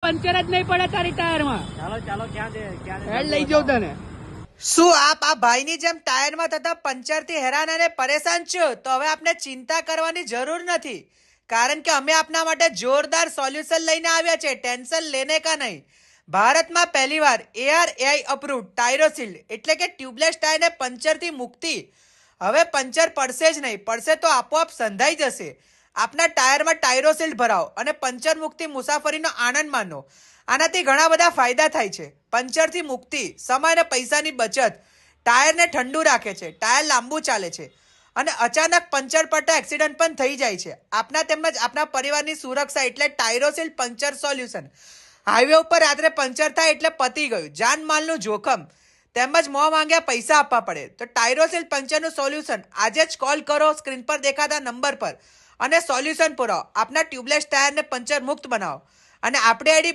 Puncture જ નહીં પડે તારી ટાયરમાં. ચાલો ચાલો ક્યાં હેડ લઈ જાઉં તને. શું આપ આ ભાઈની જેમ ટાયરમાં થતા પંચરથી હેરાન અને પરેશાન છો? તો હવે આપને ચિંતા કરવાની જરૂર નથી, કારણ કે અમે આપના માટે જોરદાર સોલ્યુશન લઈને આવ્યા છે. ટેન્શન લેને કા નહીં. ભારતમાં પહેલીવાર ARAI અપ્રુવ્ડ ટાયરોસીલ્ડ એટલે કે ટ્યુબલેસ ટાયરને પંચરથી મુક્તિ. હવે પંચર પડશે જ નહીં, પડશે તો આપોઆપ સંધાઈ જશે. આપના ટાયરમાં ટાયરોસીલ્ડ ભરાવો અને પંચર મુક્તિ મુસાફરીનો આનંદ માનો. આનાથી ઘણા બધા ફાયદા થાય છે. પંચરથી મુક્તિ, સમય અને પૈસાની બચત, ટાયરને ઠંડુ રાખે છે, ટાયર લાંબુ ચાલે છે અને અચાનક પંચર પડતા એક્સિડન્ટ પણ થઈ જાય છે. આપના તેમજ આપના પરિવારની સુરક્ષા એટલે ટાયરોસીલ્ડ પંચર સોલ્યુશન. હાઈવે ઉપર રાત્રે પંચર થાય એટલે પતી ગયું, જાનમાલનું જોખમ તેમજ મોં માંગ્યા પૈસા આપવા પડે. તો ટાયરોસીલ્ડ પંચરનું સોલ્યુશન આજે જ કોલ કરો સ્ક્રીન પર દેખાતા નંબર પર અને સોલ્યુશન પુરાવો. આપના ટ્યુબલેસ ટાયરને પંચર મુક્ત બનાવો અને આપણી આઈડી